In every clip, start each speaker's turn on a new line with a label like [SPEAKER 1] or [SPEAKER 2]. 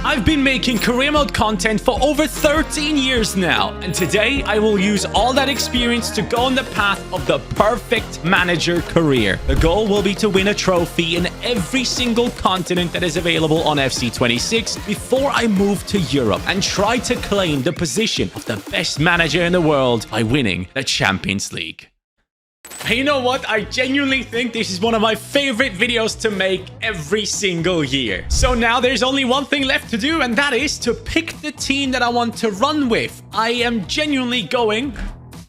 [SPEAKER 1] I've been making career mode content for over 13 years now, and today I will use all that experience to go on the path of the perfect manager career. The goal will be to win a trophy in every single continent that is available on FC26 before I move to Europe and try to claim the position of the best manager in the world by winning the Champions League. You know what? I genuinely think this is one of my favorite videos to make every single year. So now there's only one thing left to do, and that is to pick the team that I want to run with. I am genuinely going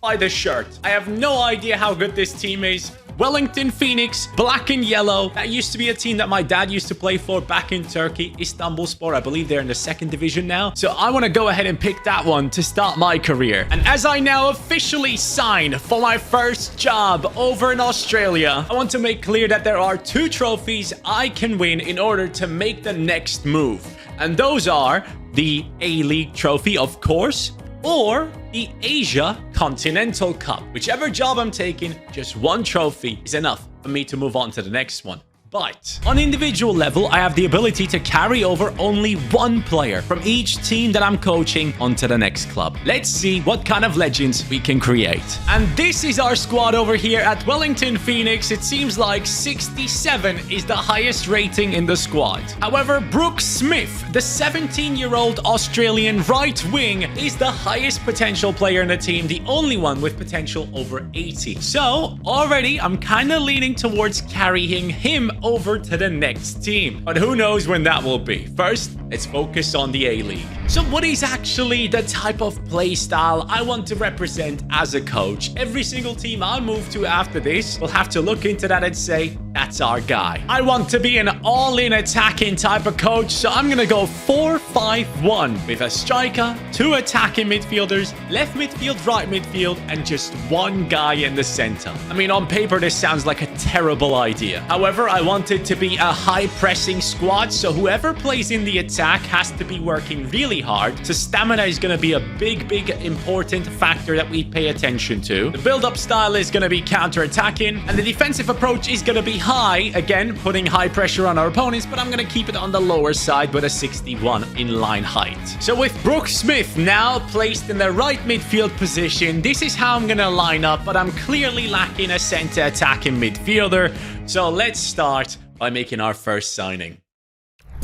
[SPEAKER 1] by the shirt. I have no idea how good this team is. Wellington Phoenix, black and yellow. That used to be a team that my dad used to play for back in Turkey. Istanbulspor, I believe they're in the second division now. So I want to go ahead and pick that one to start my career. And as I now officially sign for my first job over in Australia, I want to make clear that there are 2 trophies I can win in order to make the next move. And those are the A-League trophy, of course, or the Asia Continental Cup. Whichever job I'm taking, just one trophy is enough for me to move on to the next one. But on individual level, I have the ability to carry over only one player from each team that I'm coaching onto the next club. Let's see what kind of legends we can create. And this is our squad over here at Wellington Phoenix. It seems like 67 is the highest rating in the squad. However, Brooke Smith, the 17-year-old Australian right wing, is the highest potential player in the team, the only one with potential over 80. So already I'm kind of leaning towards carrying him over to the next team, but who knows when that will be. First, let's focus on the A-League. So what is actually the type of play style I want to represent as a coach? Every single team I move to after this will have to look into that and say, that's our guy. I want to be an all-in attacking type of coach, so I'm gonna go 4-5-1 with a striker, 2 attacking midfielders, left midfield, right midfield, and just one guy in the center. I mean, on paper this sounds like a terrible idea. However, I want it to be a high-pressing squad, so whoever plays in the attack has to be working really hard. So stamina is going to be a big important factor that we pay attention to. The build-up style is going to be counter-attacking, and the defensive approach is going to be high, again putting high pressure on our opponents, but I'm going to keep it on the lower side with a 61 in-line height. So with Brooke Smith now placed in the right midfield position, this is how I'm going to line up, but I'm clearly lacking a center attacking midfielder. So let's start by making our first signing.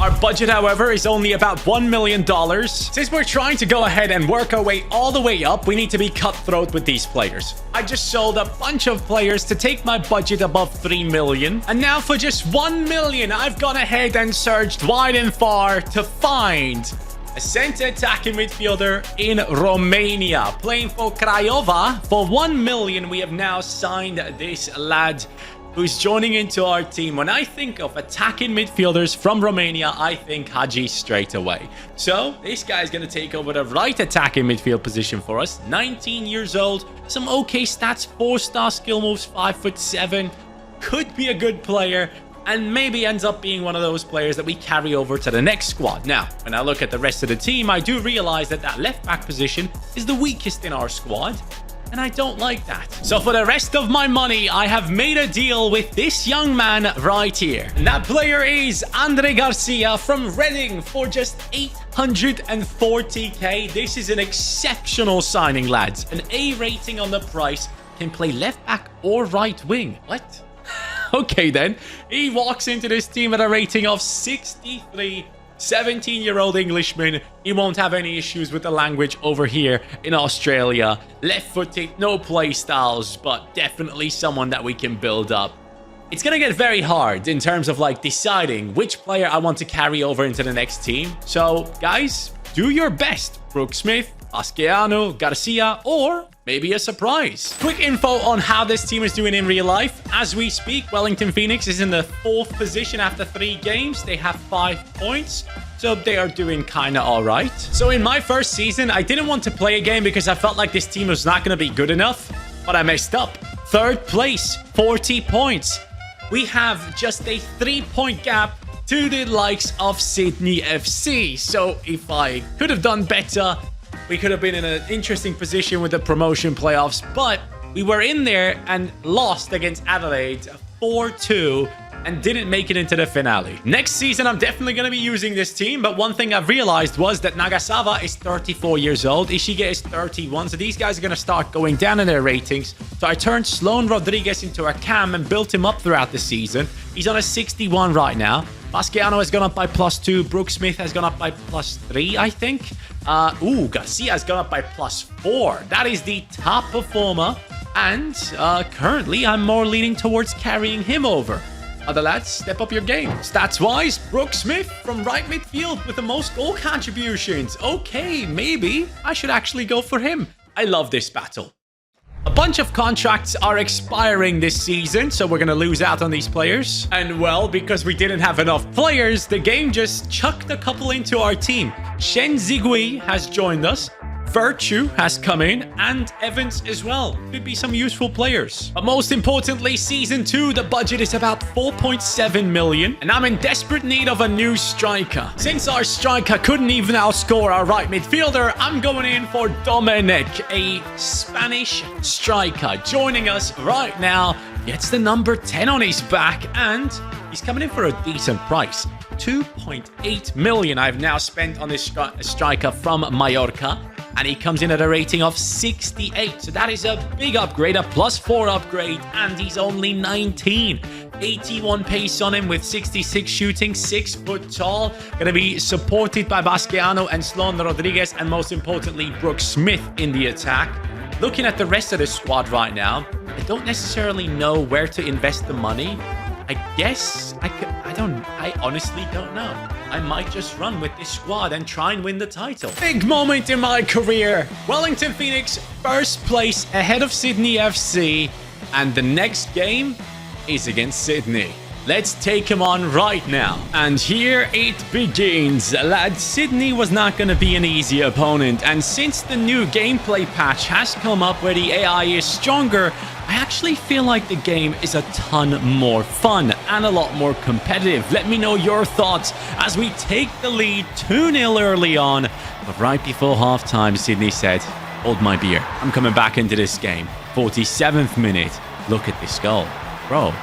[SPEAKER 1] Our budget, however, is only about $1 million. Since we're trying to go ahead and work our way all the way up, we need to be cutthroat with these players. I just sold a bunch of players to take my budget above 3 million. And now for just 1 million, I've gone ahead and searched wide and far to find a center attacking midfielder in Romania, playing for Craiova. For 1 million, we have now signed this lad who's joining into our team. When I think of attacking midfielders from Romania, I think Hagi straight away. So this guy's going to take over the right attacking midfield position for us. 19 years old, some okay stats, 4-star skill moves, 5'7", could be a good player, and maybe ends up being one of those players that we carry over to the next squad. Now, when I look at the rest of the team, I do realize that that left back position is the weakest in our squad, and I don't like that. So for the rest of my money, I have made a deal with this young man right here. And that player is Andre Garcia from Reading for just 840k. This is an exceptional signing, lads. An A rating on the price, can play left back or right wing. What? Okay then. He walks into this team at a rating of 63. 17-year-old Englishman. He won't have any issues with the language over here in Australia. Left-footed, no play styles, but definitely someone that we can build up. It's going to get very hard in terms of like deciding which player I want to carry over into the next team. So guys, do your best. Brooke Smith, Askeanu, Garcia, or maybe a surprise. Quick info on how this team is doing in real life. As we speak, Wellington Phoenix is in the 4th position after 3 games. They have 5 points, so they are doing kind of all right. So in my first season, I didn't want to play a game because I felt like this team was not going to be good enough, but I messed up. 3rd place, 40 points. We have just a 3-point gap to the likes of Sydney FC. So if I could have done better, we could have been in an interesting position with the promotion playoffs, but we were in there and lost against Adelaide 4-2 and didn't make it into the finale. Next season, I'm definitely going to be using this team, but one thing I've realized was that Nagasawa is 34 years old. Ishige is 31, so these guys are going to start going down in their ratings. So I turned Sloan Rodriguez into a cam and built him up throughout the season. He's on a 61 right now. Mascherano has gone up by +2. Brooke Smith has gone up by +3, I think. Garcia has gone up by +4. That is the top performer. And currently, I'm more leaning towards carrying him over. Other lads, step up your game. Stats-wise, Brooke Smith from right midfield with the most goal contributions. Okay, maybe I should actually go for him. I love this battle. A bunch of contracts are expiring this season, so we're going to lose out on these players. And well, because we didn't have enough players, the game just chucked a couple into our team. Shen Zigui has joined us. Virtue has come in, and Evans as well. Could be some useful players. But most importantly, Season 2, the budget is about 4.7 million, and I'm in desperate need of a new striker. Since our striker couldn't even outscore our right midfielder, I'm going in for Dominic, a Spanish striker. Joining us right now, gets the number 10 on his back, and he's coming in for a decent price. 2.8 million I've now spent on this striker from Mallorca. And he comes in at a rating of 68. So that is a big upgrade, a +4 upgrade. And he's only 19. 81 pace on him with 66 shooting, 6 foot tall. Going to be supported by Mascherano and Sloan Rodriguez. And most importantly, Brooke Smith in the attack. Looking at the rest of the squad right now, I don't necessarily know where to invest the money. I guess I honestly don't know. I might just run with this squad and try and win the title. Big moment in my career. Wellington Phoenix, first place ahead of Sydney FC. And the next game is against Sydney. Let's take him on right now. And here it begins. Lads, Sydney was not going to be an easy opponent. And since the new gameplay patch has come up where the AI is stronger, I actually feel like the game is a ton more fun and a lot more competitive. Let me know your thoughts as we take the lead 2-0 early on. But right before halftime, Sydney said, hold my beer. I'm coming back into this game. 47th minute. Look at this goal. Bro,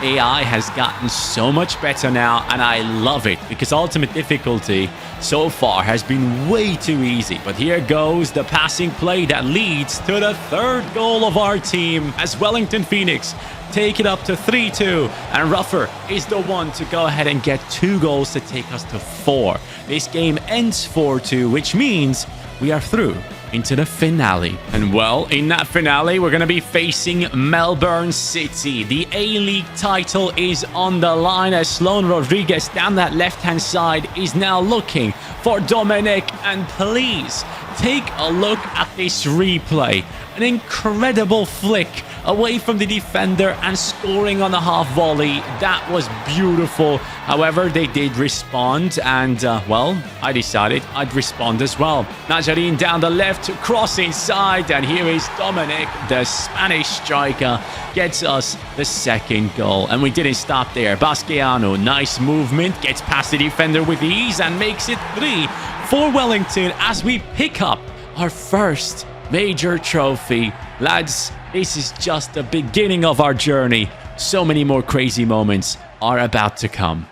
[SPEAKER 1] AI has gotten so much better now, and I love it because ultimate difficulty so far has been way too easy. But here goes the passing play that leads to the third goal of our team as Wellington Phoenix take it up to 3-2, and Ruffer is the one to go ahead and get 2 goals to take us to 4. This game ends 4-2, which means we are through into the finale. And well, in that finale, we're going to be facing Melbourne City. The A-League title is on the line as Sloan Rodriguez down that left-hand side is now looking for Dominic. And please take a look at this replay. An incredible flick away from the defender and scoring on a half volley. That was beautiful. However, they did respond, and well, I decided I'd respond as well. Nazarin down the left, cross inside, and here is Dominic, the Spanish striker, gets us the second goal. And we didn't stop there. Mascherano, nice movement, gets past the defender with ease and makes it 3 for Wellington as we pick up our first major trophy. Lads, this is just the beginning of our journey. So many more crazy moments are about to come.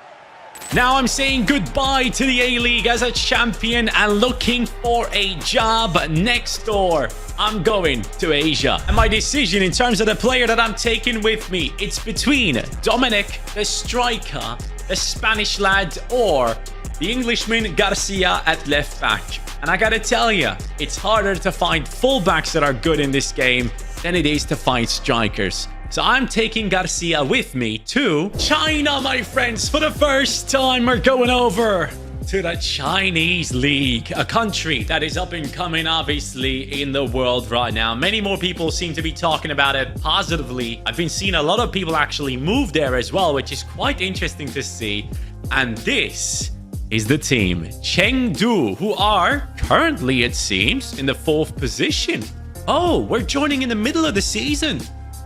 [SPEAKER 1] Now I'm saying goodbye to the A-League as a champion and looking for a job next door. I'm going to Asia. And my decision in terms of the player that I'm taking with me, it's between Dominic, the striker, the Spanish lad, or the Englishman Garcia at left back. And I gotta tell you, it's harder to find fullbacks that are good in this game than it is to find strikers. So I'm taking Garcia with me to China, my friends. For the first time, we're going over to the Chinese League, a country that is up and coming, obviously, in the world right now. Many more people seem to be talking about it positively. I've been seeing a lot of people actually move there as well, which is quite interesting to see. And this is the team, Chengdu, who are currently, it seems, in the 4th position. Oh, we're joining in the middle of the season.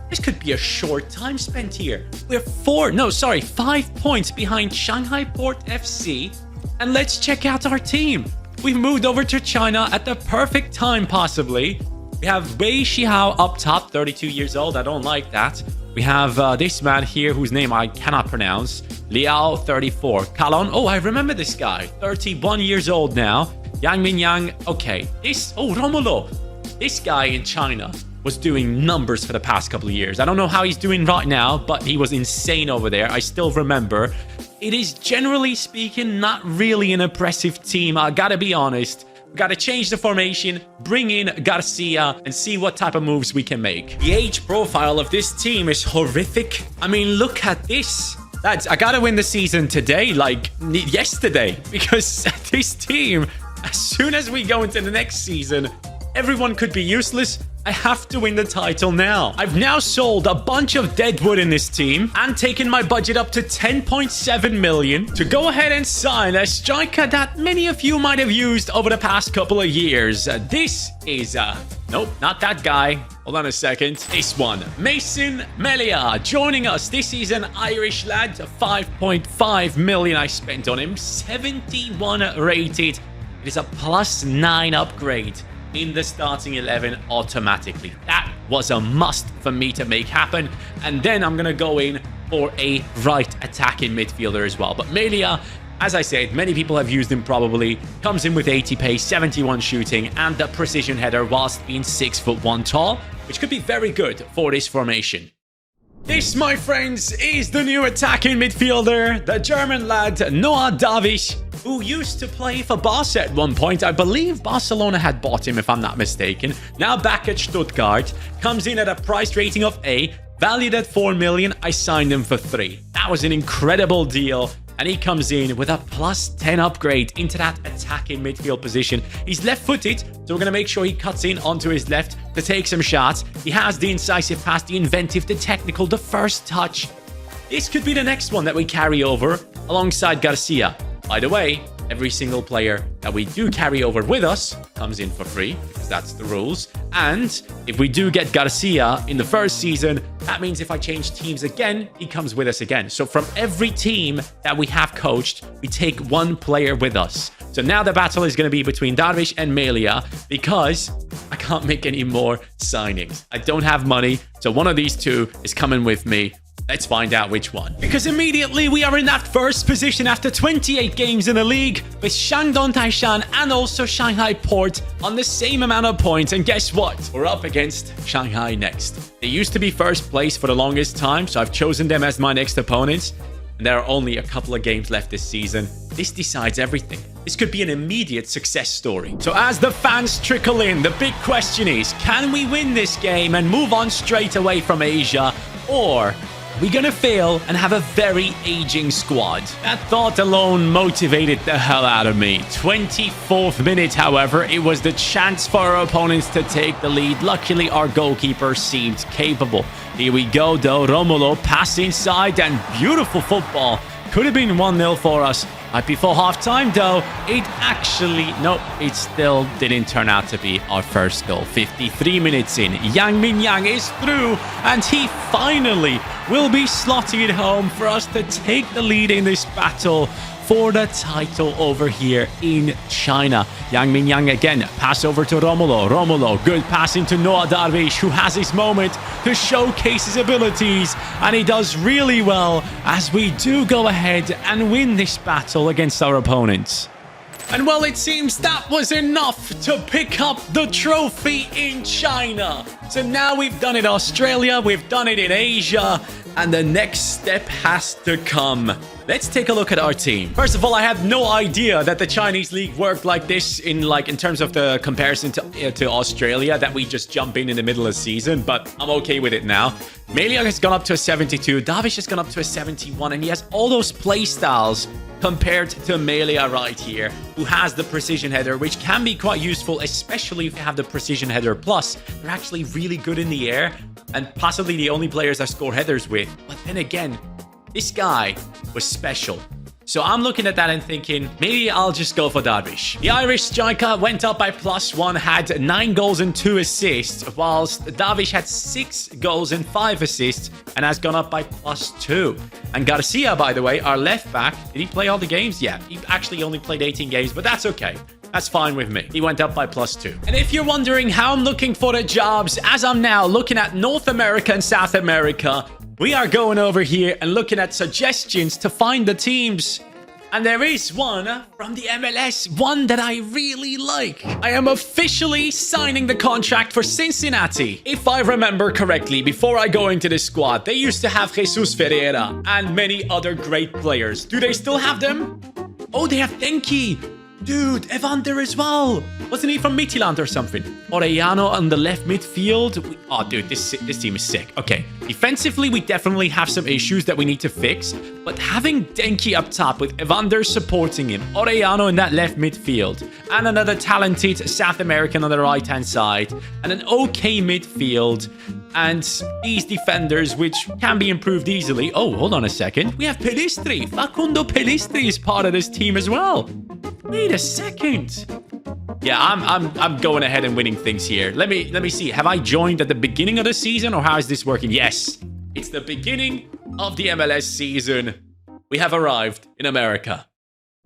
[SPEAKER 1] This could be a short time spent here. We're 5 points behind Shanghai Port FC. And let's check out our team. We've moved over to China at the perfect time, possibly. We have Wei Xiao up top, 32 years old. I don't like that. We have this man here whose name I cannot pronounce. Liao 34. Kalon. Oh, I remember this guy. 31 years old now. Yang Mingyang. Okay. Romulo. This guy in China was doing numbers for the past couple of years. I don't know how he's doing right now, but he was insane over there. I still remember. It is, generally speaking, not really an impressive team. I gotta be honest. We gotta change the formation, bring in Garcia, and see what type of moves we can make. The age profile of this team is horrific. I mean, look at this. Lads, I gotta win the season today, like yesterday, because this team, as soon as we go into the next season, everyone could be useless. I have to win the title now. I've now sold a bunch of deadwood in this team and taken my budget up to 10.7 million to go ahead and sign a striker that many of you might have used over the past couple of years. This is, nope, not that guy. Hold on a second. This one, Mason Melia, joining us. This is an Irish lad. 5.5 million I spent on him. 71 rated. It is a +9 upgrade in the starting 11 automatically. That was a must for me to make happen. And then I'm going to go in for a right attacking midfielder as well. But Melia, as I said, many people have used him probably. Comes in with 80 pace, 71 shooting, and the precision header whilst being 6'1" tall, which could be very good for this formation. This, my friends, is the new attacking midfielder, the German lad Noah Davish, who used to play for Barca at one point. I believe Barcelona had bought him, if I'm not mistaken. Now back at Stuttgart. Comes in at a price rating of A, valued at 4 million. I signed him for 3. That was an incredible deal. And he comes in with a +10 upgrade into that attacking midfield position. He's left-footed, so we're going to make sure he cuts in onto his left to take some shots. He has the incisive pass, the inventive, the technical, the first touch. This could be the next one that we carry over alongside Garcia. By the way, every single player that we do carry over with us comes in for free, because that's the rules. And if we do get Garcia in the first season, that means if I change teams again, he comes with us again. So from every team that we have coached, we take one player with us. So now the battle is going to be between Darvish and Melia, because I can't make any more signings. I don't have money, so one of these two is coming with me. Let's find out which one. Because immediately we are in that first position after 28 games in the league with Shandong Taishan and also Shanghai Port on the same amount of points. And guess what? We're up against Shanghai next. They used to be first place for the longest time, so I've chosen them as my next opponents. And there are only a couple of games left this season. This decides everything. This could be an immediate success story. So as the fans trickle in, the big question is, can we win this game and move on straight away from Asia? Or we're gonna fail and have a very aging squad? That thought alone motivated the hell out of me. 24th minute, however, it was the chance for our opponents to take the lead. Luckily, our goalkeeper seemed capable. Here we go, though. Romulo, pass inside, and beautiful football. Could have been 1-0 for us. Right before half-time, though, it still didn't turn out to be our first goal. 53 minutes in, Yang Mingyang is through, and he finally will be slotting it home for us to take the lead in this battle for the title over here in China. Yang Mingyang again, pass over to Romulo. Romulo, good pass into Noah Darvish, who has his moment to showcase his abilities, and he does really well as we do go ahead and win this battle against our opponents. And well, it seems that was enough to pick up the trophy in China. So now we've done it in Australia, we've done it in Asia, and the next step has to come. Let's take a look at our team. First of all, I had no idea that the Chinese league worked like this in terms of the comparison to Australia, that we just jump in the middle of the season, but I'm okay with it now. Melia has gone up to a 72, Davish has gone up to a 71, and he has all those play styles compared to Melia right here, who has the precision header, which can be quite useful, especially if you have the precision header plus. They're actually really good in the air, and possibly the only players I score headers with. But then again, this guy was special. So I'm looking at that and thinking, maybe I'll just go for Darvish. The Irish striker went up by +1, had 9 goals and 2 assists, whilst Darvish had 6 goals and 5 assists and has gone up by +2. And Garcia, by the way, our left back, did he play all the games? Yeah, he actually only played 18 games, but that's okay. That's fine with me. He went up by +2. And if you're wondering how I'm looking for the jobs, as I'm now looking at North America and South America, We are going over here and looking at suggestions to find the teams. And there is one from the MLS, one that I really like. I am officially signing the contract for Cincinnati. If I remember correctly, before I go into this squad, they used to have Jesus Ferreira and many other great players. Do they still have them? Oh, they have Denki. Dude, Evander as well. Wasn't he from Midtjylland or something? Orellano on the left midfield. Oh, dude, this team is sick. Okay, defensively, we definitely have some issues that we need to fix. But having Denki up top with Evander supporting him, Orellano in that left midfield, and another talented South American on the right-hand side, and an okay midfield, and these defenders, which can be improved easily. Oh, hold on a second. We have Pelistri. Facundo Pelistri is part of this team as well. Wait a second. Yeah, I'm going ahead and winning things here. Let me see. Have I joined at the beginning of the season, or how is this working? Yes, it's the beginning of the MLS season. We have arrived in America.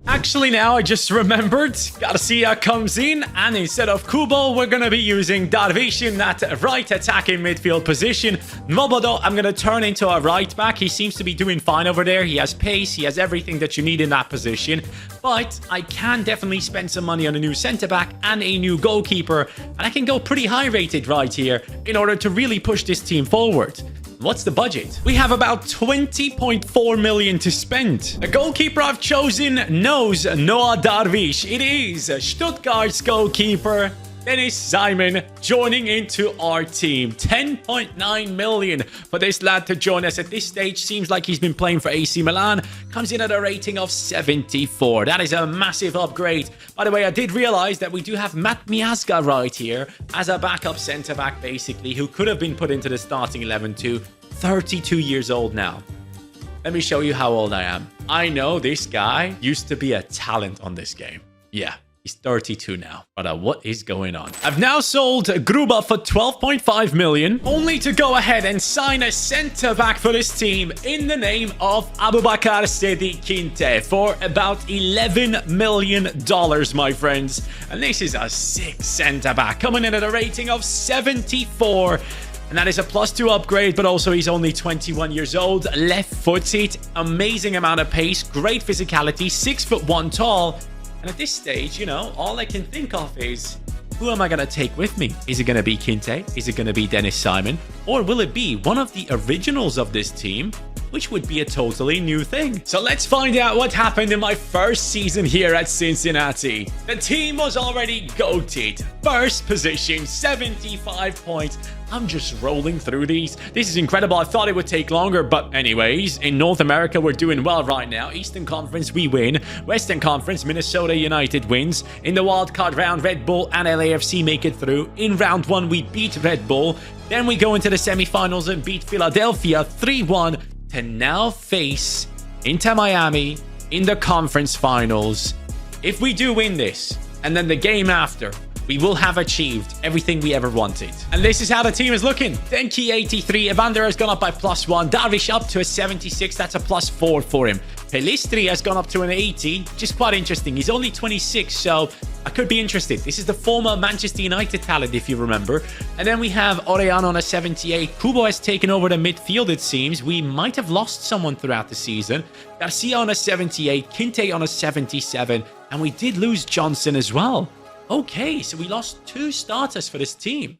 [SPEAKER 1] Actually, now I just remembered, Garcia comes in, and instead of Kubo, we're going to be using Darvish in that right attacking midfield position. Nwobodo, I'm going to turn into a right back. He seems to be doing fine over there. He has pace. He has everything that you need in that position. But I can definitely spend some money on a new centre back and a new goalkeeper. And I can go pretty high rated right here in order to really push this team forward. What's the budget? We have about 20.4 million to spend. The goalkeeper I've chosen knows Noah Darvish. It is Stuttgart's goalkeeper, Dennis Simon, joining into our team. 10.9 million for this lad to join us at this stage. Seems like he's been playing for AC Milan. Comes in at a rating of 74. That is a massive upgrade. By the way, I did realize that we do have Matt Miazga right here as a backup centre-back, basically, who could have been put into the starting 11 too. 32 years old now. Let me show you how old I am. I know this guy used to be a talent on this game. Yeah. He's 32 now. But what is going on? I've now sold Gruba for 12.5 million, only to go ahead and sign a centre-back for this team in the name of Abubakar Sedi Kinte for about $11 million, my friends. And this is a sick centre-back, coming in at a rating of 74. And that is a +2 upgrade, but also he's only 21 years old, left-footed, amazing amount of pace, great physicality, 6'1" tall. And at this stage, you know, all I can think of is, who am I going to take with me? Is it going to be Kinte? Is it going to be Dennis Simon? Or will it be one of the originals of this team, which would be a totally new thing? So let's find out what happened in my first season here at Cincinnati. The team was already GOATed. First position, 75 points. I'm just rolling through these. This is incredible. I thought it would take longer, but anyways, in North America, we're doing well right now. Eastern Conference, we win. Western Conference, Minnesota United wins. In the wildcard round, Red Bull and LAFC make it through. In round 1, we beat Red Bull. Then we go into the semifinals and beat Philadelphia 3-1 to now face Inter Miami in the conference finals. If we do win this, and then the game after, we will have achieved everything we ever wanted. And this is how the team is looking. Denki 83. Evander has gone up by +1. Darvish up to a 76. That's a +4 for him. Pelistri has gone up to an 80. Just quite interesting. He's only 26, so I could be interested. This is the former Manchester United talent, if you remember. And then we have Orellano on a 78. Kubo has taken over the midfield, it seems. We might have lost someone throughout the season. Garcia on a 78. Kinte on a 77. And we did lose Johnson as well. Okay, so we lost 2 starters for this team.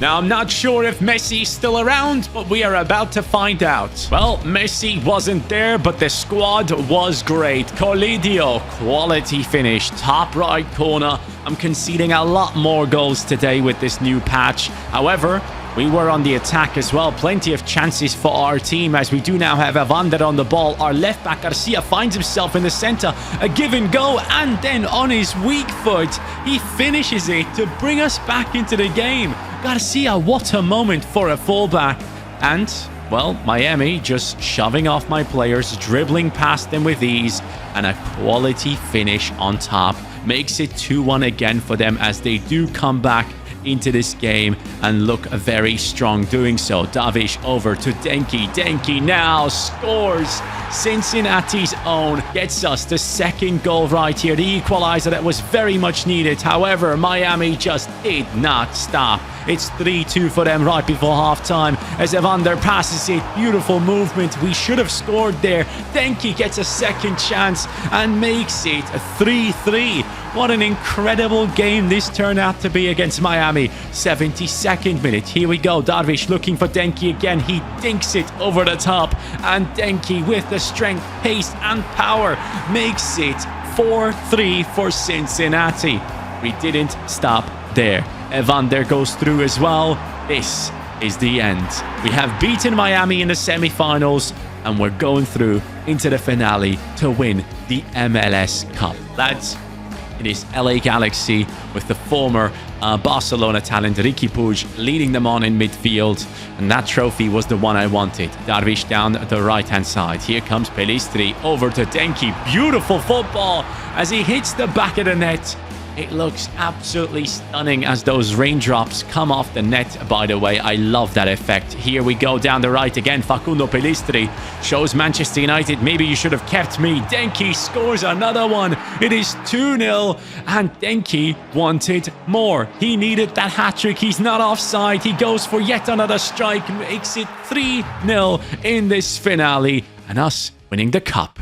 [SPEAKER 1] Now, I'm not sure if Messi's still around, but we are about to find out. Well, Messi wasn't there, but the squad was great. Colidio, quality finish, top right corner. I'm conceding a lot more goals today with this new patch. However, we were on the attack as well. Plenty of chances for our team as we do now have Evander on the ball. Our left back, Garcia, finds himself in the center. A give and go, and then on his weak foot, he finishes it to bring us back into the game. Garcia, what a moment for a fullback. And, well, Miami just shoving off my players, dribbling past them with ease, and a quality finish on top. Makes it 2-1 again for them as they do come back into this game and look very strong doing so. Darvish over to Denki. Denki now scores. Cincinnati's own gets us the second goal right here. The equalizer that was very much needed. However, Miami just did not stop. It's 3-2 for them right before halftime as Evander passes it. Beautiful movement. We should have scored there. Denki gets a second chance and makes it a 3-3. What an incredible game this turned out to be against Miami. 72nd minute. Here we go. Darvish looking for Denki again. He dinks it over the top. And Denki with the strength, pace and power makes it 4-3 for Cincinnati. We didn't stop there. Evander goes through as well. This is the end. We have beaten Miami in the semifinals and we're going through into the finale to win the MLS Cup. Lads, it is LA Galaxy with the former Barcelona talent Riqui Puig leading them on in midfield. And that trophy was the one I wanted. Darvish down the right-hand side. Here comes Pelistri over to Denki. Beautiful football as he hits the back of the net. It looks absolutely stunning as those raindrops come off the net, by the way. I love that effect. Here we go down the right again. Facundo Pelistri shows Manchester United, maybe you should have kept me. Denki scores another one. It is 2-0 and Denki wanted more. He needed that hat-trick. He's not offside. He goes for yet another strike. Makes it 3-0 in this finale and us winning the cup.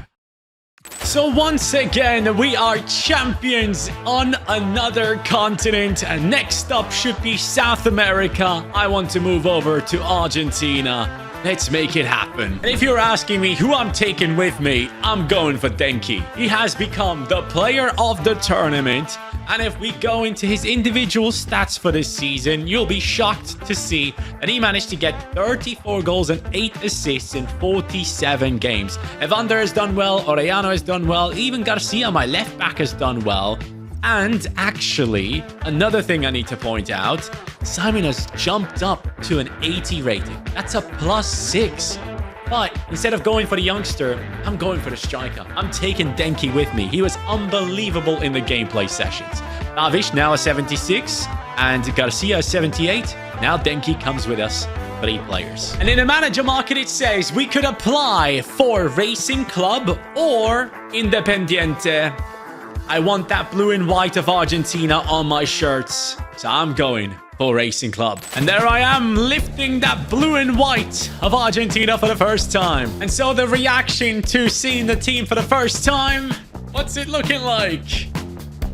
[SPEAKER 1] So once again, we are champions on another continent. And next up should be South America. I want to move over to Argentina. Let's make it happen. And if you're asking me who I'm taking with me, I'm going for Denki. He has become the player of the tournament. And if we go into his individual stats for this season, you'll be shocked to see that he managed to get 34 goals and 8 assists in 47 games. Evander has done well, Orellano has done well, even Garcia, my left back, has done well. And actually, another thing I need to point out, Simon has jumped up to an 80 rating. That's a +6. But instead of going for the youngster, I'm going for the striker. I'm taking Denki with me. He was unbelievable in the gameplay sessions. Darvish now a 76 and Garcia a 78. Now Denki comes with us. 3 players. And in the manager market, it says we could apply for Racing Club or Independiente. I want that blue and white of Argentina on my shirts. So I'm going for Racing Club. And there I am, lifting that blue and white of Argentina for the first time. And so the reaction to seeing the team for the first time, what's it looking like?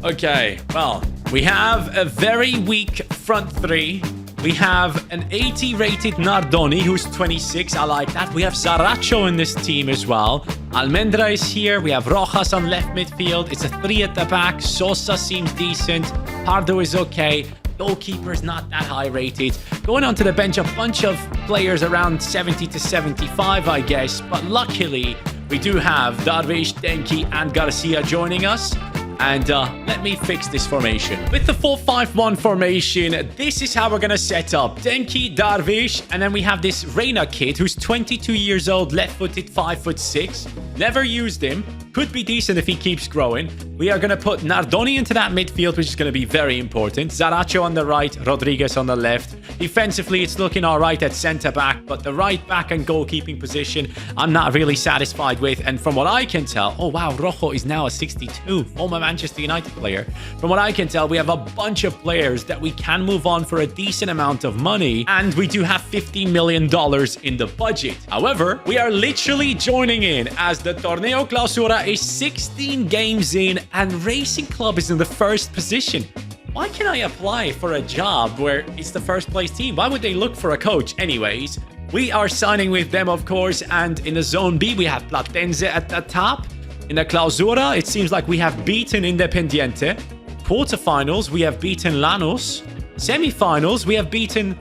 [SPEAKER 1] Okay, well, we have a very weak front three. We have an 80 rated Nardoni, who's 26. I like that. We have Zaracho in this team as well. Almendra is here. We have Rojas on left midfield. It's a 3 at the back. Sosa seems decent. Pardo is okay. Goalkeeper is not that high rated. Going onto the bench, a bunch of players around 70 to 75, I guess. But luckily, we do have Darvish, Denki, and Garcia joining us. And let me fix this formation. With the 4-5-1 formation, this is how we're going to set up. Denki, Darvish, and then we have this Reina kid who's 22 years old, left-footed, 5'6". Never used him. Could be decent if he keeps growing. We are going to put Nardoni into that midfield, which is going to be very important. Zaracho on the right, Rodriguez on the left. Defensively, it's looking all right at centre-back, but the right-back and goalkeeping position, I'm not really satisfied with. And from what I can tell, oh wow, Rojo is now a 62, former Manchester United player. From what I can tell, we have a bunch of players that we can move on for a decent amount of money, and we do have $15 million in the budget. However, we are literally joining in as the Torneo Clausura is 16 games in and Racing Club is in the first position. Why can I apply for a job where it's the first place team? Why would they look for a coach? Anyways, we are signing with them, of course, and in the Zone B, we have Platense at the top. In the Clausura, it seems like we have beaten Independiente. Quarterfinals, we have beaten Lanús. Semifinals, we have beaten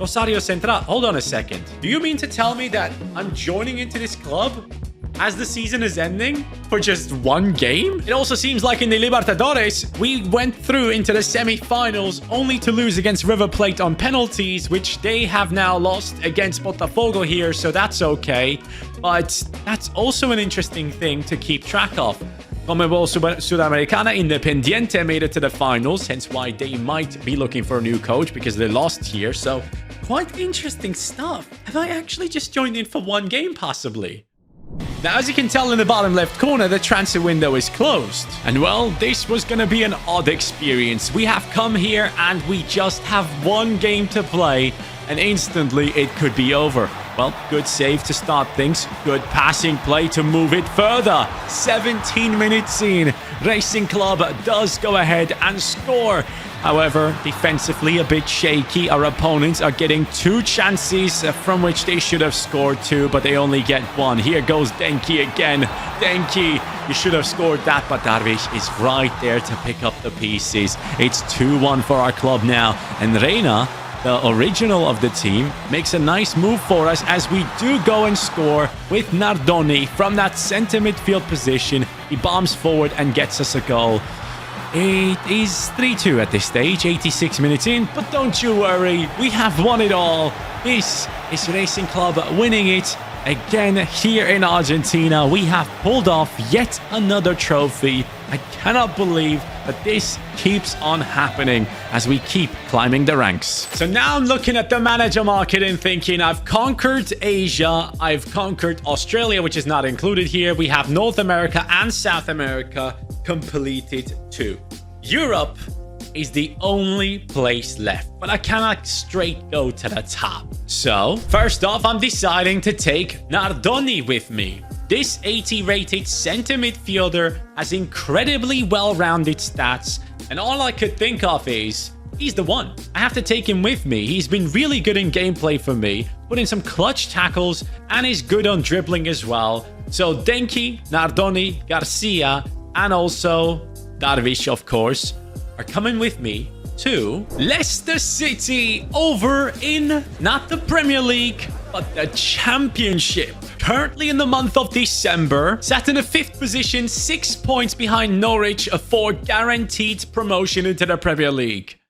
[SPEAKER 1] Rosario Central. Hold on a second. Do you mean to tell me that I'm joining into this club as the season is ending for just one game? It also seems like in the Libertadores, we went through into the semi-finals only to lose against River Plate on penalties, which they have now lost against Botafogo here, so that's okay. But that's also an interesting thing to keep track of. Conmebol Sudamericana, Independiente made it to the finals, hence why they might be looking for a new coach because they lost here. So quite interesting stuff. Have I actually just joined in for one game, possibly? Now, as you can tell in the bottom left corner, the transfer window is closed. And well, this was going to be an odd experience. We have come here and we just have one game to play, and instantly it could be over. Well, good save to start things. Good passing play to move it further. 17 minutes in, Racing Club does go ahead and score. However, defensively a bit shaky. Our opponents are getting 2 chances from which they should have scored 2, but they only get 1. Here goes Denki again. Denki, you should have scored that, but Darvish is right there to pick up the pieces. It's 2-1 for our club now. And Reina, the original of the team, makes a nice move for us as we do go and score with Nardoni from that center midfield position. He bombs forward and gets us a goal. It is 3-2 at this stage, 86 minutes in, but don't you worry, we have won it all. This is Racing Club winning it again here in Argentina. We have pulled off yet another trophy. I cannot believe that this keeps on happening as we keep climbing the ranks. So now I'm looking at the manager market and thinking, I've conquered Asia, I've conquered Australia, which is not included here. We have North America and South America completed too. Europe is the only place left, but I cannot straight go to the top. So first off, I'm deciding to take Nardoni with me. This 80 rated center midfielder has incredibly well-rounded stats, and all I could think of is he's the one. I have to take him with me. He's been really good in gameplay for me, put in some clutch tackles, and is good on dribbling as well. So Denki, Nardoni, Garcia, and also Darvish, of course, are coming with me to Leicester City over in not the Premier League, but the Championship. Currently in the month of December, sat in the 5th position, 6 points behind Norwich for guaranteed promotion into the Premier League.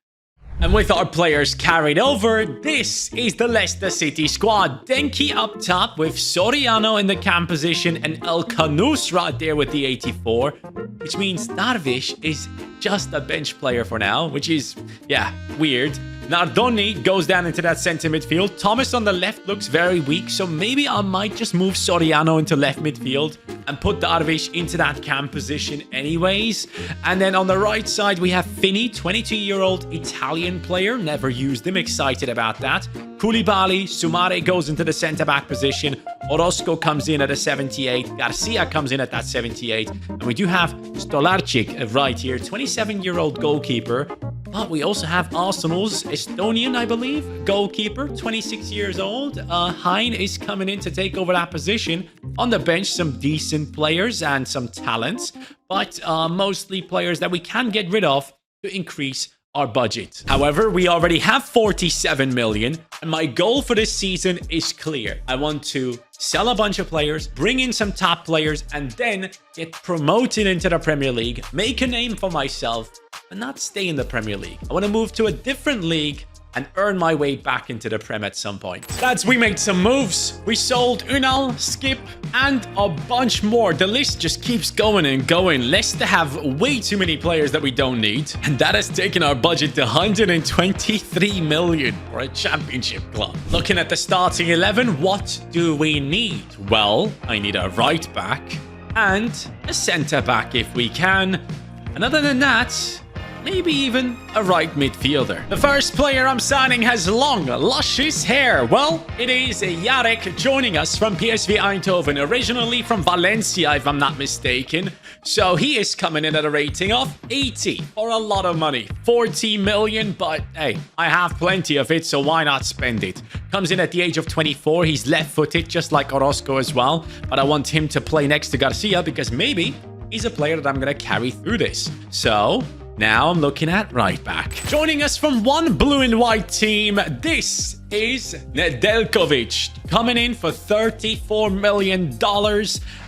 [SPEAKER 1] And with our players carried over, this is the Leicester City squad. Denki up top with Soriano in the cam position and El Kanous right there with the 84. Which means Darvish is just a bench player for now, which is, yeah, weird. Nardoni goes down into that center midfield. Thomas on the left looks very weak, so maybe I might just move Soriano into left midfield and put Darvish into that cam position anyways. And then on the right side, we have Fini, 22-year-old Italian player. Never used him. Excited about that. Koulibaly, Sumare goes into the center-back position. Orozco comes in at a 78. Garcia comes in at that 78. And we do have Stolarczyk right here, 27-year-old goalkeeper. But we also have Arsenal's Estonian, I believe, goalkeeper, 26 years old. Hein is coming in to take over that position. On the bench, some decent players and some talents, but mostly players that we can get rid of to increase our budget. However, we already have 47 million, and my goal for this season is clear. I want to sell a bunch of players, bring in some top players, and then get promoted into the Premier League, make a name for myself, but not stay in the Premier League. I want to move to a different league and earn my way back into the Prem at some point. Lads, we made some moves. We sold Unal, Skip, and a bunch more. The list just keeps going and going. Leicester have way too many players that we don't need, and that has taken our budget to 123 million for a championship club. Looking at the starting 11, what do we need? Well, I need a right back and a centre back if we can. And other than that, maybe even a right midfielder. The first player I'm signing has long, luscious hair. Well, it is Jarek joining us from PSV Eindhoven, originally from Valencia, if I'm not mistaken. So he is coming in at a rating of 80 for a lot of money. 40 million, but hey, I have plenty of it, so why not spend it? Comes in at the age of 24. He's left-footed, just like Orozco as well. But I want him to play next to Garcia because maybe he's a player that I'm going to carry through this. So now I'm looking at right back. Joining us from one blue and white team, this is Nedeljkovic, coming in for $34 million.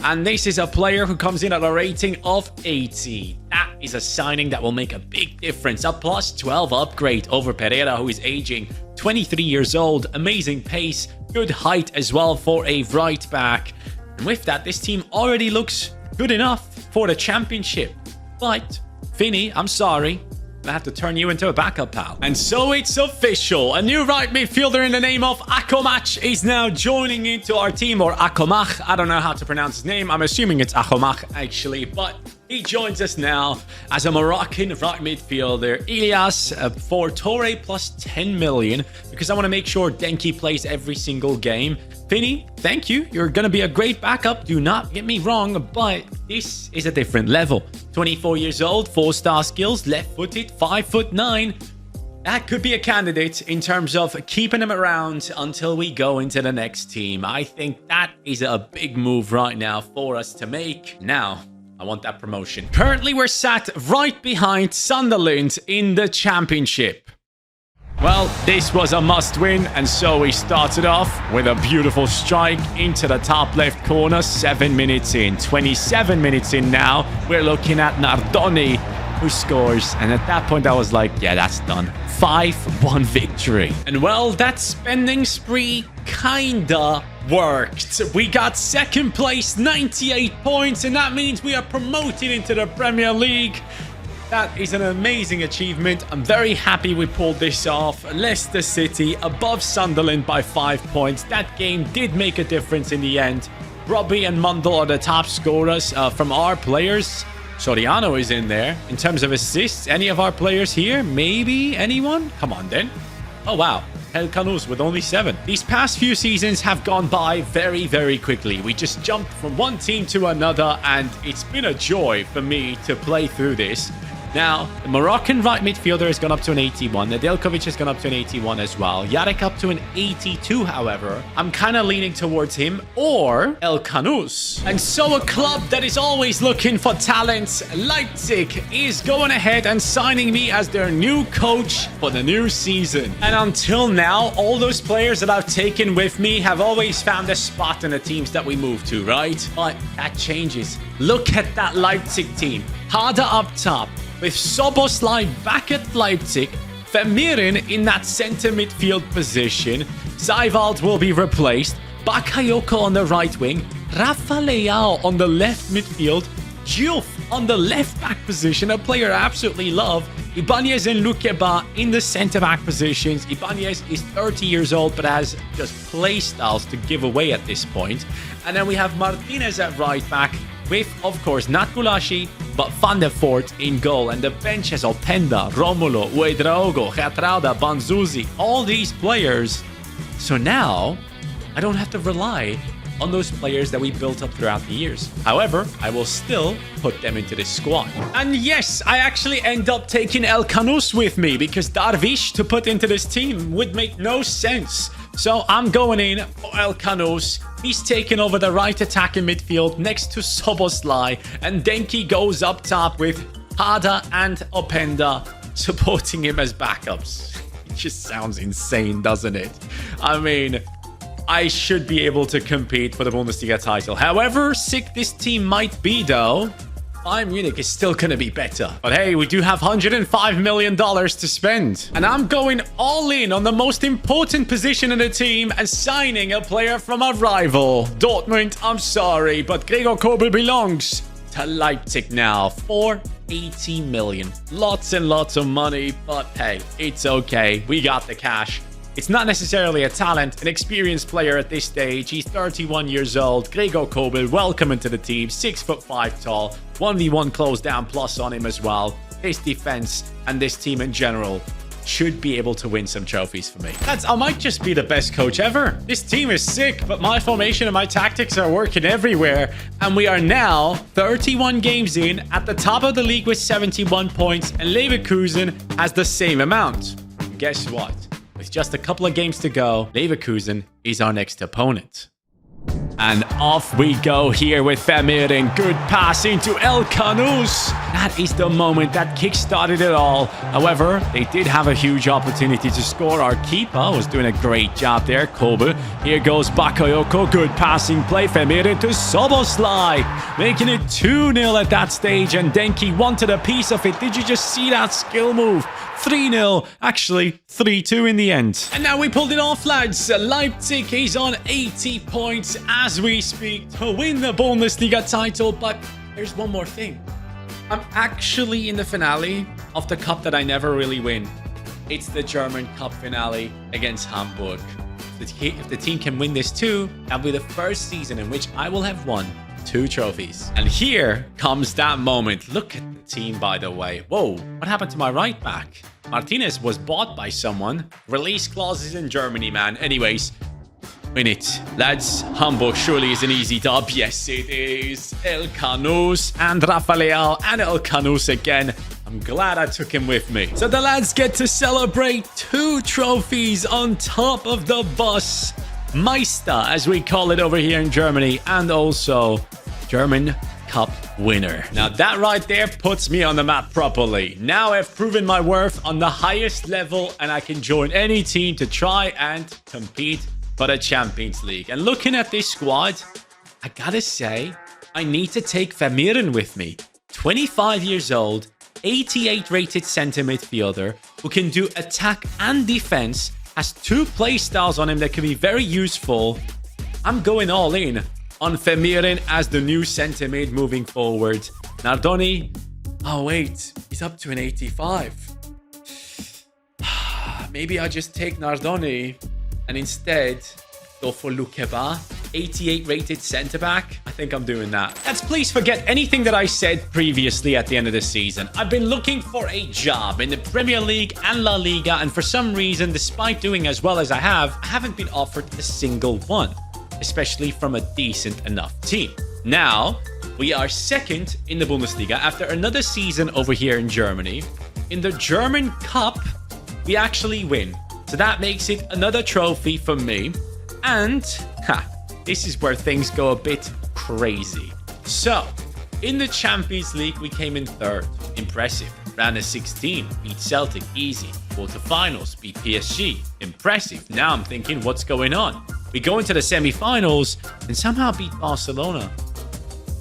[SPEAKER 1] And this is a player who comes in at a rating of 80. That is a signing that will make a big difference. A plus 12 upgrade over Pereira, who is aging, 23 years old. Amazing pace, good height as well for a right back. And with that, this team already looks good enough for the championship. But Finny, I'm sorry, gonna have to turn you into a backup, pal. And so it's official. A new right midfielder in the name of Akomach is now joining into our team, or Akomach. I don't know how to pronounce his name. I'm assuming it's Akomach, actually, but he joins us now as a Moroccan right midfielder. Ilias for Torre plus 10 million, because I want to make sure Denki plays every single game. Finny, thank you. You're going to be a great backup. Do not get me wrong, but this is a different level. 24 years old, 4-star skills, left-footed, 5'9". That could be a candidate in terms of keeping him around until we go into the next team. I think that is a big move right now for us to make. Now, I want that promotion. Currently, we're sat right behind Sunderland in the championship. Well, this was a must-win, and so we started off with a beautiful strike into the top left corner. 7 minutes in. 27 minutes in now. We're looking at Nardoni, who scores. And at that point, I was like, yeah, that's done. 5-1 victory. And well, that spending spree kinda worked. We got second place, 98 points, and that means we are promoted into the Premier League. That is an amazing achievement. I'm very happy we pulled this off. Leicester City above Sunderland by 5 points. That game did make a difference in the end. Robbie and Mundell are the top scorers from our players. Soriano is in there. In terms of assists, any of our players here? Maybe anyone? Come on then. Oh, wow. El Canus with only 7. These past few seasons have gone by very, very quickly. We just jumped from one team to another, and it's been a joy for me to play through this. Now, the Moroccan right midfielder has gone up to an 81. Nedeljkovic has gone up to an 81 as well. Jarek up to an 82, however. I'm kind of leaning towards him or El Canus. And so a club that is always looking for talent, Leipzig, is going ahead and signing me as their new coach for the new season. And until now, all those players that I've taken with me have always found a spot in the teams that we move to, right? But that changes. Look at that Leipzig team. Harder up top, with Szoboszlai back at Leipzig, Vermeeren in that center midfield position. Seiwald will be replaced. Bakayoko on the right wing. Rafa Leao on the left midfield. Diouf on the left back position, a player I absolutely love. Ibanez and Lukeba in the center back positions. Ibanez is 30 years old but has just play styles to give away at this point. And then we have Martinez at right back, with, of course, not Gulashi, but Van der Voort in goal. And the bench has Openda, Romulo, Uedraogo, Getrauda, Banzuzi, all these players. So now, I don't have to rely on those players that we built up throughout the years. However, I will still put them into this squad. And yes, I actually end up taking El Canus with me, because Darvish to put into this team would make no sense. So I'm going in for El Canus. He's taken over the right attacking midfield next to Szoboszlai, and Denki goes up top with Hada and Openda supporting him as backups. It just sounds insane, doesn't it? I mean, I should be able to compete for the Bundesliga title. However sick this team might be, though, Bayern Munich is still going to be better. But hey, we do have $105 million to spend. And I'm going all in on the most important position in the team and signing a player from a rival. Dortmund, I'm sorry, but Gregor Kobel belongs to Leipzig now for 80 million. Lots and lots of money, but hey, it's okay. We got the cash. It's not necessarily a talent, an experienced player at this stage. He's 31 years old. Gregor Kobel, welcome into the team. 6'5" tall. 1v1 close down plus on him as well. His defense and this team in general should be able to win some trophies for me. I might just be the best coach ever. This team is sick, but my formation and my tactics are working everywhere. And we are now 31 games in, at the top of the league with 71 points, and Leverkusen has the same amount. And guess what? With just a couple of games to go, Leverkusen is our next opponent. And off we go here with Vermeeren. Good pass into El Canus. That is the moment that kick-started it all. However, they did have a huge opportunity to score. Our keeper was doing a great job there, Kobel. Here goes Bakayoko. Good passing play. Vermeeren to Szoboszlai, making it 2-0 at that stage. And Denki wanted a piece of it. Did you just see that skill move? 3-0. Actually, 3-2 in the end. And now we pulled it off, lads. Leipzig is on 80 points as we speak to win the Bundesliga title. But there's one more thing. I'm actually in the finale of the cup that I never really win. It's the German Cup finale against Hamburg. If the team can win this too, that'll be the first season in which I will have won 2 trophies. And here comes that moment. Look at the team, by the way. Whoa, what happened to my right back? Martinez was bought by someone. Release clauses in Germany, man. Anyways, win it. Lads, Hamburg surely is an easy dub. Yes, it is. El Canus and Rafael and El Canus again. I'm glad I took him with me. So the lads get to celebrate 2 trophies on top of the bus. Meister, as we call it over here in Germany, and also German Cup winner. Now that right there puts me on the map properly. Now I've proven my worth on the highest level and I can join any team to try and compete for the Champions League. And looking at this squad, I gotta say, I need to take Vermeeren with me. 25 years old, 88 rated center midfielder who can do attack and defense, has 2 play styles on him that can be very useful. I'm going all in on Vermeeren as the new center mid moving forward. Nardoni, oh wait, he's up to an 85. Maybe I just take Nardoni and instead go for Lukeba, 88 rated center back. I think I'm doing that. Let's please forget anything that I said previously at the end of the season. I've been looking for a job in the Premier League and La Liga, and for some reason, despite doing as well as I haven't been offered a single one, especially from a decent enough team. Now, we are second in the Bundesliga after another season over here in Germany. In the German Cup, we actually win. So that makes it another trophy for me. And, this is where things go a bit crazy. So, in the Champions League, we came in 3rd. Impressive. Round of 16, beat Celtic, easy. Quarterfinals, beat PSG. Impressive. Now I'm thinking, what's going on? We go into the semi-finals and somehow beat Barcelona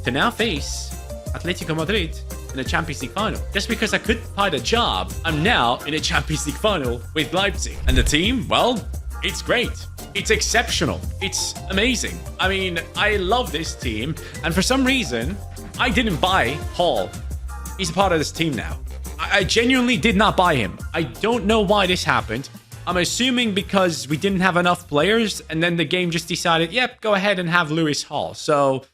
[SPEAKER 1] to now face Atletico Madrid in the Champions League final. Just because I couldn't find a job, I'm now in a Champions League final with Leipzig. And the team, well, it's great. It's exceptional. It's amazing. I mean, I love this team. And for some reason, I didn't buy Hall. He's a part of this team now. I genuinely did not buy him. I don't know why this happened. I'm assuming because we didn't have enough players and then the game just decided, yep, go ahead and have Lewis Hall. So,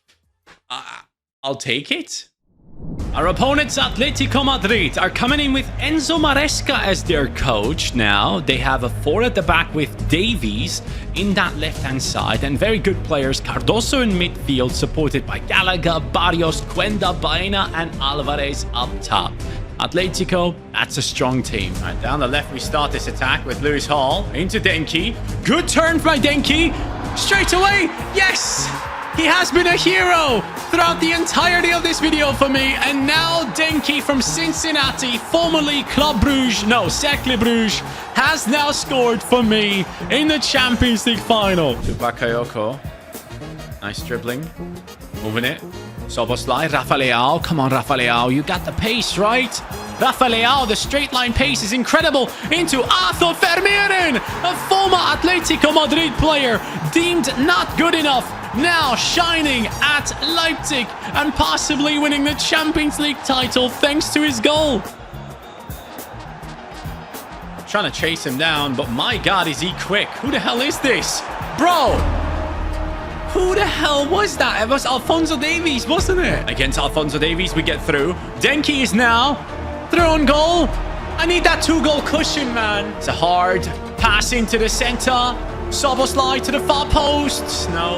[SPEAKER 1] I'll take it. Our opponents, Atletico Madrid, are coming in with Enzo Maresca as their coach. Now, they have a 4 at the back with Davies in that left-hand side. And very good players, Cardoso in midfield, supported by Gallagher, Barrios, Cuenda, Baena, and Alvarez up top. Atletico, that's a strong team. Right, down the left, we start this attack with Lewis Hall into Denki. Good turn by Denki. Straight away, yes! He has been a hero throughout the entirety of this video for me. And now Denki from Cincinnati, formerly Club Brugge, no, Cercle Brugge, has now scored for me in the Champions League final. To Bakayoko. Nice dribbling. Moving it. Soboslai, Rafael. Come on, Rafael. You got the pace, right? Rafael, the straight line pace is incredible. Into Arthur Vermeeren, a former Atletico Madrid player, deemed not good enough. Now shining at Leipzig and possibly winning the Champions League title thanks to his goal. Trying to chase him down, but my God, is he quick. Who the hell is this? Bro! Who the hell was that? It was Alphonso Davies, wasn't it? Against Alphonso Davies, we get through. Denki is now through on goal. I need that 2-goal cushion, man. It's a hard pass into the center. Soboslai to the far post. No.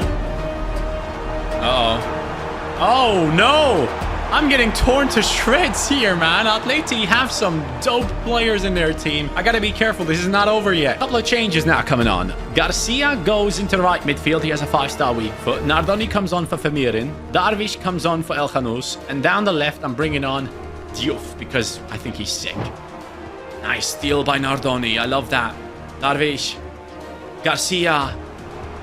[SPEAKER 1] Uh-oh. Oh, no. I'm getting torn to shreds here, man. Atleti have some dope players in their team. I gotta be careful. This is not over yet. A couple of changes now coming on. Garcia goes into the right midfield. He has a 5-star weak foot. Nardoni comes on for Vermeeren. Darvish comes on for El Khanous. And down the left, I'm bringing on Diouf because I think he's sick. Nice steal by Nardoni. I love that. Darvish. Garcia.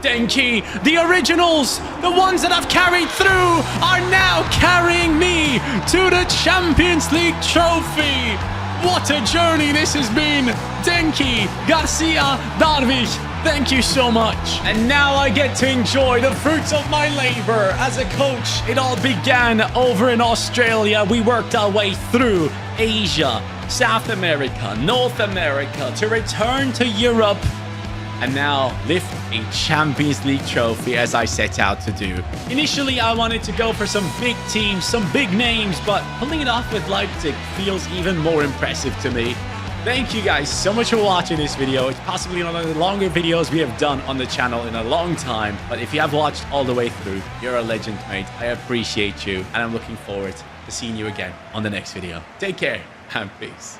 [SPEAKER 1] Denki, the originals, the ones that I've carried through, are now carrying me to the Champions League trophy. What a journey this has been. Denki, Garcia, Darvish, Thank you so much. And now I get to enjoy the fruits of my labor as a coach. It all began over in Australia. We worked our way through Asia, South America, North America to return to Europe. And now lift a Champions League trophy as I set out to do. Initially, I wanted to go for some big teams, some big names, but pulling it off with Leipzig feels even more impressive to me. Thank you guys so much for watching this video. It's possibly one of the longer videos we have done on the channel in a long time. But if you have watched all the way through, you're a legend, mate. I appreciate you. And I'm looking forward to seeing you again on the next video. Take care and peace.